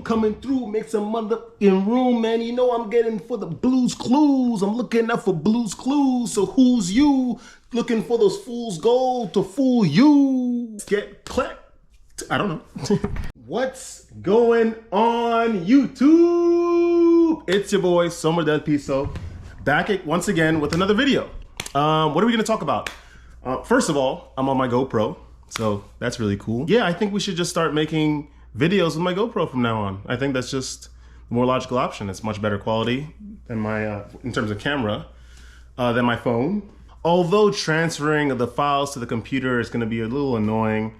coming through, make some motherfucking room, man. You know I'm getting for the Blues Clues. I'm looking up for Blues Clues. So who's you? Looking for those fool's gold to fool you. Get clicked. I don't know. What's going on, YouTube? It's your boy, Semen Retention, back once again with another video. What are we gonna talk about? First of all, I'm on my GoPro, so that's really cool. Yeah, I think we should just start making videos with my GoPro from now on. I think that's just the more logical option. It's much better quality than my, in terms of camera, than my phone. Although transferring the files to the computer is gonna be a little annoying,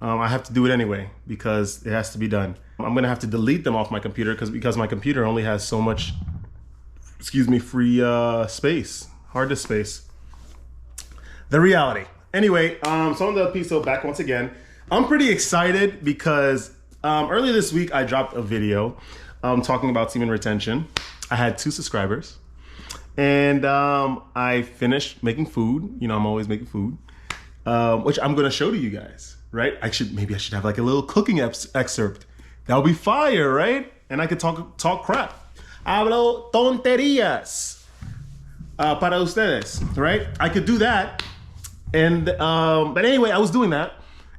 I have to do it anyway because it has to be done. I'm gonna have to delete them off my computer because my computer only has so much, free space, hard disk space. The reality. Anyway, so on the episode back once again. I'm pretty excited because earlier this week I dropped a video talking about semen retention. I had 2 subscribers and I finished making food. You know, I'm always making food, which I'm gonna show to you guys, right? Maybe I should have like a little cooking excerpt. That would be fire, right? And I could talk crap. Hablo tonterías para ustedes, right? I could do that. And but anyway, I was doing that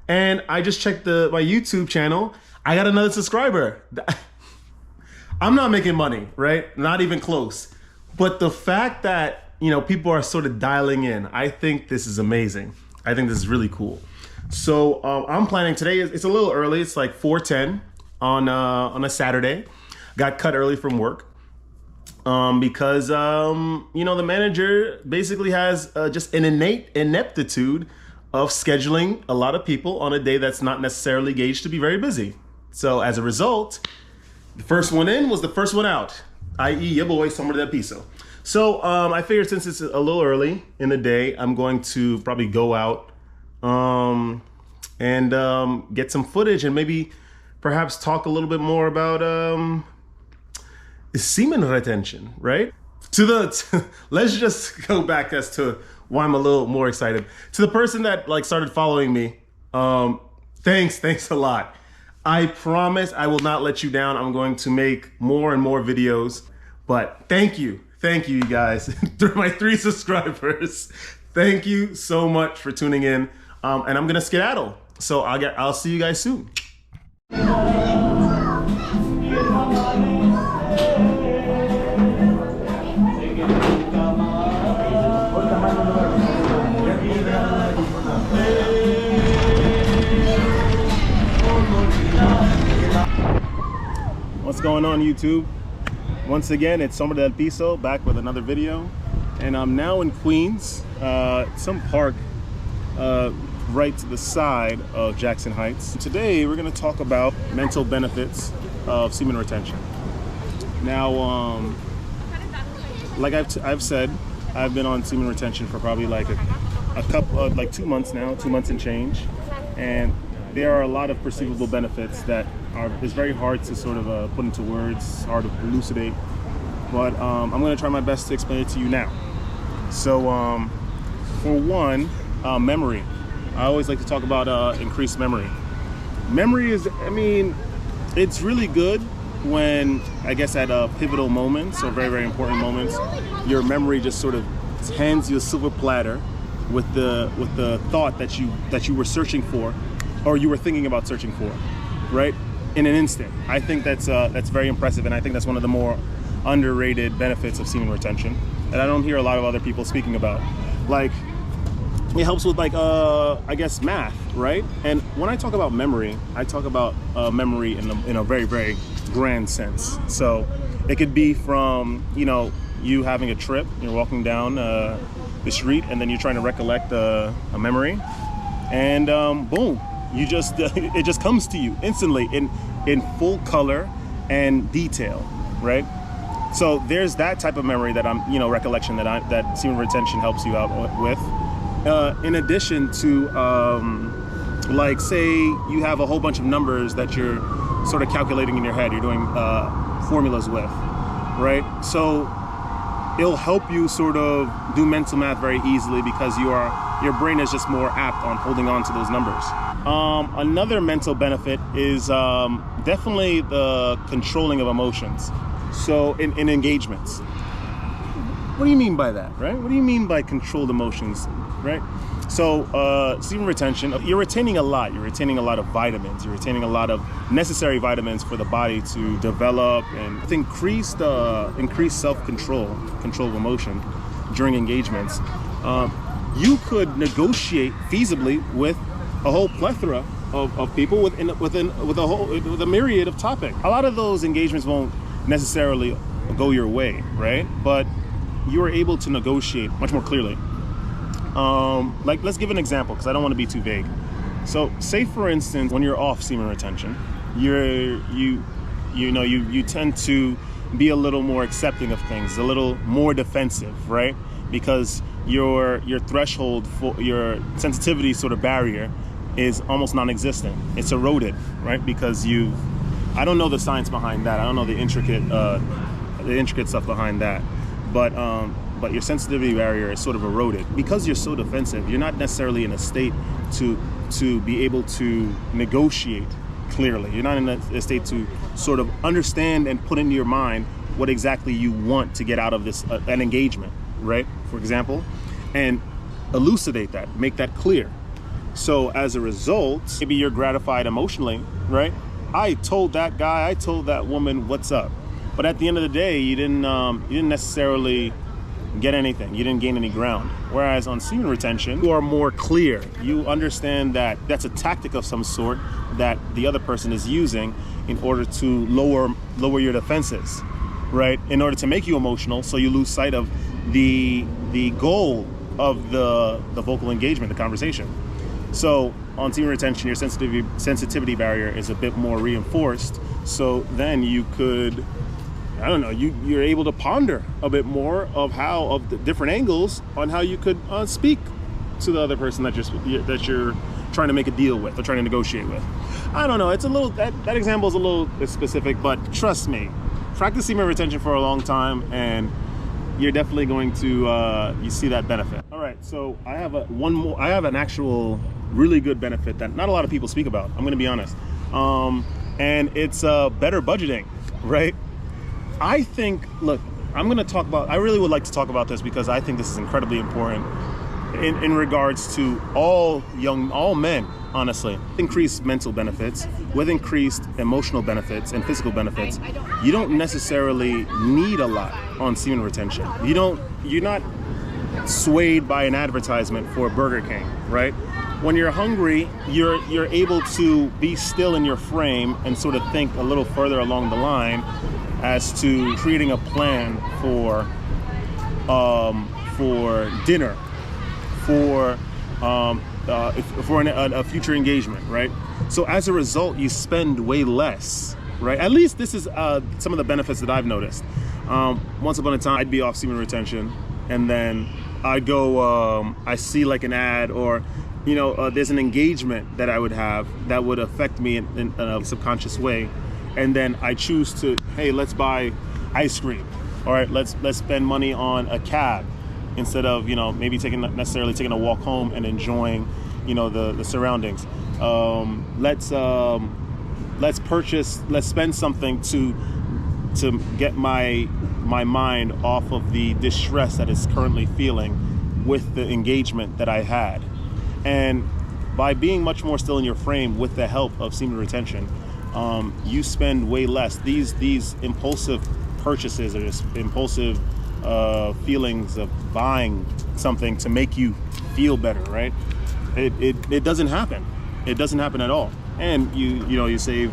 and I just checked my YouTube channel. I got another subscriber. I'm not making money, right? Not even close. But the fact that, you know, people are sort of dialing in, I think this is amazing. I think this is really cool. So I'm planning today. It's a little early. It's like 4:10 on a Saturday. Got cut early from work because you know, the manager basically has just an innate ineptitude of scheduling a lot of people on a day that's not necessarily gauged to be very busy. So as a result, the first one in was the first one out, i.e. your boy, Semen Retention. So I figured since it's a little early in the day, I'm going to probably go out and get some footage and maybe perhaps talk a little bit more about semen retention, right? Let's just go back as to why I'm a little more excited. To the person that like started following me, thanks a lot. I promise I will not let you down. I'm going to make more and more videos, but thank you you guys. Through my 3 subscribers, thank you so much for tuning in. And I'm gonna skedaddle. So I'll see you guys soon. What's going on, YouTube? Once again, it's Semen Retention back with another video, and I'm now in Queens, some park right to the side of Jackson Heights. Today we're going to talk about mental benefits of semen retention. Now, like I've said, I've been on semen retention for probably like a couple, like 2 months now, 2 months and change, and there are a lot of perceivable benefits that it's very hard to sort of put into words, hard to elucidate, but I'm going to try my best to explain it to you now. So for one, memory. I always like to talk about increased memory. Memory is, I mean, it's really good when, I guess, at pivotal moments or very, very important moments, your memory just sort of hands you a silver platter with the thought that you were searching for, or you were thinking about searching for, right? In an instant. I think that's very impressive, and I think that's one of the more underrated benefits of semen retention that I don't hear a lot of other people speaking about. Like, it helps with, like, I guess, math, right? And when I talk about memory, I talk about memory in a very, very grand sense. So it could be from, you know, you having a trip, you're walking down the street, and then you're trying to recollect a memory, and boom, you just it just comes to you instantly in full color and detail, right? So there's that type of memory that recollection that semen retention helps you out with. In addition to, like, say you have a whole bunch of numbers that you're sort of calculating in your head, you're doing formulas with, right? So it'll help you sort of do mental math very easily because your brain is just more apt on holding on to those numbers. Another mental benefit is definitely the controlling of emotions. So in engagements. What do you mean by that, right? What do you mean by controlled emotions, right? So semen retention, you're retaining a lot. You're retaining a lot of vitamins. You're retaining a lot of necessary vitamins for the body to develop, and with increased self-control, control of emotion during engagements. You could negotiate feasibly with a whole plethora of people with a myriad of topics. A lot of those engagements won't necessarily go your way, right? But you are able to negotiate much more clearly. Like, let's give an example, because I don't want to be too vague. So say, for instance, when you're off semen retention, you tend to be a little more accepting of things, a little more defensive, right? Because your threshold for your sensitivity sort of barrier is almost non-existent. It's eroded, right? Because I don't know the science behind that. I don't know the intricate stuff behind that. But your sensitivity barrier is sort of eroded because you're so defensive. You're not necessarily in a state to be able to negotiate clearly. You're not in a state to sort of understand and put into your mind what exactly you want to get out of this an engagement, right? For example, and elucidate that, make that clear. So as a result, maybe you're gratified emotionally, right? I told that guy, I told that woman, what's up? But at the end of the day, you didn't necessarily get anything. You didn't gain any ground. Whereas on semen retention, you are more clear. You understand that that's a tactic of some sort that the other person is using in order to lower your defenses, right? In order to make you emotional, so you lose sight of the goal of the vocal engagement, the conversation. So on semen retention, your sensitivity barrier is a bit more reinforced. So then you could, I don't know, you're able to ponder a bit more of the different angles on how you could speak to the other person that you're trying to make a deal with or trying to negotiate with. I don't know. It's a little, that example is a little specific, but trust me, practice semen retention for a long time and you're definitely going to you see that benefit. All right, so I have an actual really good benefit that not a lot of people speak about. I'm going to be honest, and it's better budgeting, right? I think, look, I'm going to talk about. I really would like to talk about this because I think this is incredibly important in regards to all men. Honestly, increased mental benefits with increased emotional benefits and physical benefits. You don't necessarily need a lot on semen retention. You're not swayed by an advertisement for Burger King, right? When you're hungry, you're able to be still in your frame and sort of think a little further along the line as to creating a plan for dinner, for a future engagement, right? So as a result, you spend way less, right? At least this is some of the benefits that I've noticed. Once upon a time, I'd be off semen retention, and then I'd go, I see like an ad, or there's an engagement that I would have that would affect me in a subconscious way, and then I choose to, hey, let's buy ice cream. All right, let's spend money on a cab instead of maybe taking a walk home and enjoying the surroundings. Let's spend something to get my mind off of the distress that it's currently feeling with the engagement that I had. And by being much more still in your frame with the help of semen retention, you spend way less. These impulsive purchases or just impulsive feelings of buying something to make you feel better, right? It doesn't happen. It doesn't happen at all, and you save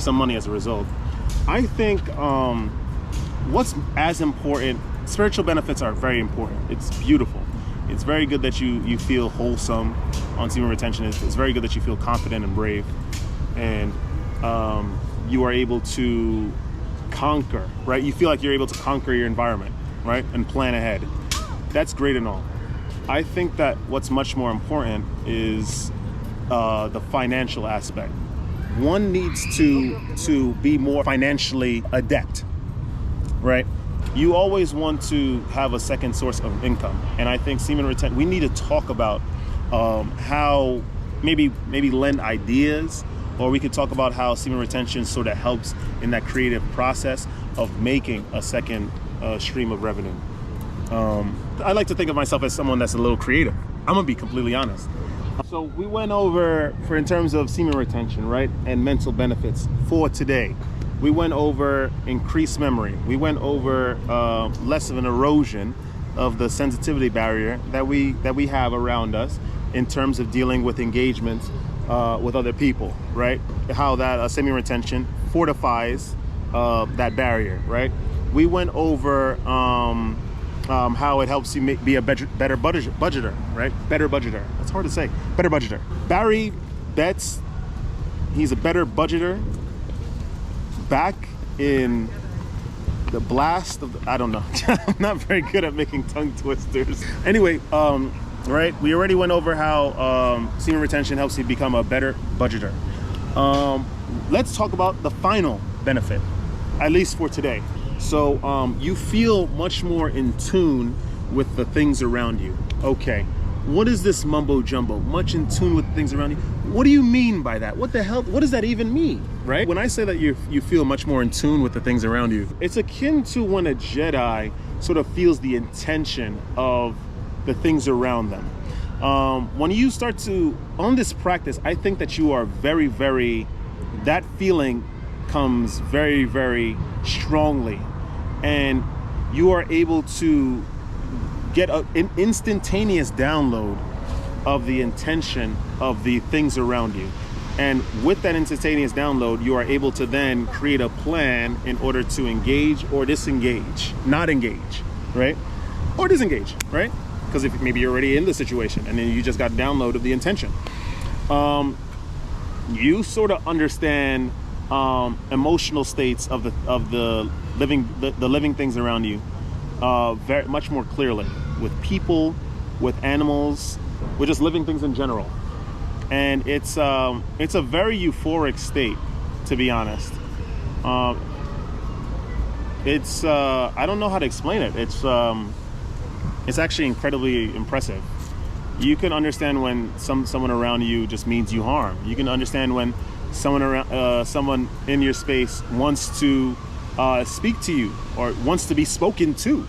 some money as a result. I think what's as important, spiritual benefits are very important. It's beautiful. It's very good that you feel wholesome on semen retention. It's very good that you feel confident and brave, and you are able to conquer, right? You feel like you're able to conquer your environment, right? And plan ahead. That's great and all. I think that what's much more important is the financial aspect. One needs to be more financially adept, right? You always want to have a second source of income. And I think semen retention, we need to talk about how maybe lend ideas, or we could talk about how semen retention sort of helps in that creative process of making a second stream of revenue. I like to think of myself as someone that's a little creative. I'm gonna be completely honest. So we went over, in terms of semen retention, right, and mental benefits for today. We went over increased memory. We went over less of an erosion of the sensitivity barrier that we have around us in terms of dealing with engagements with other people, right? How that semen retention fortifies that barrier, right? We went over how it helps you be a better budgeter, right? Better budgeter. That's hard to say. Better budgeter. Barry Betts, he's a better budgeter. Back in the blast of I don't know. I'm not very good at making tongue twisters. Anyway, right? We already went over how semen retention helps you become a better budgeter. Let's talk about the final benefit, at least for today. So you feel much more in tune with the things around you. Okay, what is this mumbo jumbo? Much in tune with things around you. What do you mean by that? What the hell? What does that even mean, right? When I say that you feel much more in tune with the things around you, it's akin to when a Jedi sort of feels the intention of the things around them. When you start to, on this practice, I think that you are very, very, that feeling comes very, very strongly, and you are able to get an instantaneous download of the intention of the things around you. And with that instantaneous download, you are able to then create a plan in order to engage or disengage, not engage, right? Or disengage, right? Because if maybe you're already in the situation and then you just got download of the intention. You sort of understand emotional states of the living things around you very much more clearly, with people, with animals, with just living things in general. And it's a very euphoric state, to be honest. It's I don't know how to explain it. It's actually incredibly impressive. You can understand when someone around you just means you harm. You can understand when someone in your space wants to speak to you or wants to be spoken to.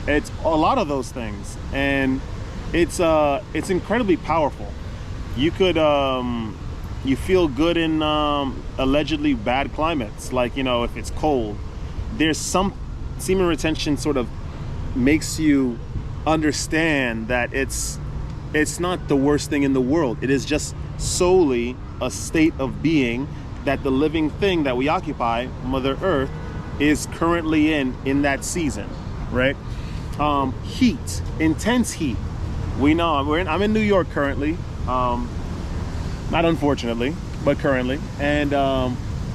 It's a lot of those things, and it's incredibly powerful. You could you feel good in allegedly bad climates, like, you know, if it's cold. There's some semen retention sort of makes you understand that it's not the worst thing in the world. It is just solely a state of being that the living thing that we occupy, Mother Earth, is currently in that season, right? Heat, intense heat. We know I'm in New York currently, not unfortunately, but currently, and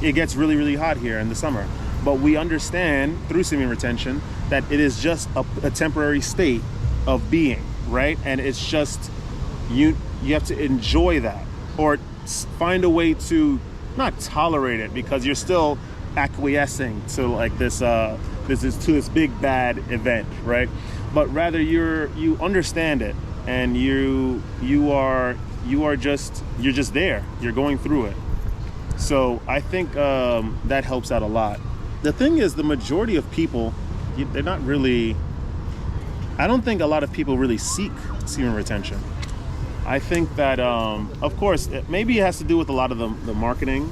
it gets really, really hot here in the summer. But we understand through semen retention that it is just a temporary state of being, right? And it's just you have to enjoy that, or find a way to not tolerate it, because you're still acquiescing to like this big bad event, right? But rather you understand it, and you're just there. You're going through it. So I think that helps out a lot. The thing is, the majority of people, they're not really, I don't think a lot of people really seek semen retention. I think that, of course, maybe it has to do with a lot of the marketing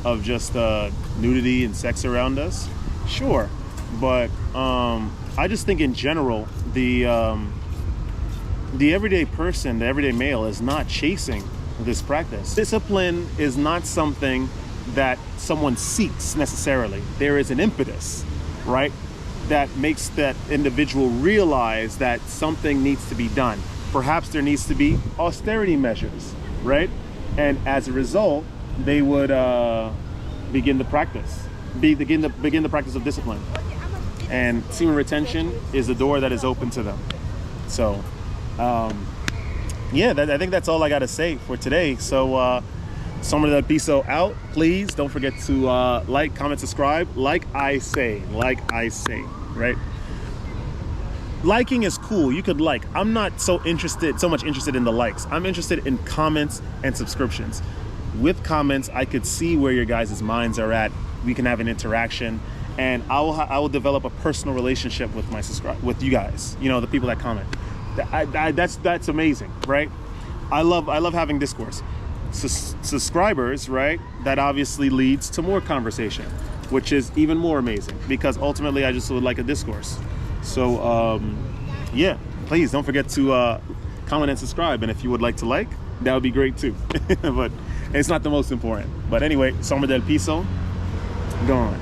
of just nudity and sex around us. Sure. But I just think in general, the everyday person, the everyday male, is not chasing this practice. Discipline is not something that someone seeks necessarily. There is an impetus, right, that makes that individual realize that something needs to be done. Perhaps there needs to be austerity measures, right? And as a result, they would begin the practice of discipline. And semen retention is the door that is open to them. So, yeah, I think that's all I got to say for today. So, Semen Retention out. Please don't forget to like, comment, subscribe. Like I say, right? liking is cool. You could like. I'm not so much interested in the likes. I'm interested in comments and subscriptions. With comments, I could see where your guys' minds are at. We can have an interaction, and I will develop a personal relationship with with you guys. You know, the people that comment. That's amazing, right? I love having discourse. Subscribers, right? That obviously leads to more conversation, which is even more amazing, because ultimately I just would like a discourse. So yeah, please don't forget to comment and subscribe, and if you would like to like, that would be great too. But it's not the most important. But anyway, Sombra del Piso, gone.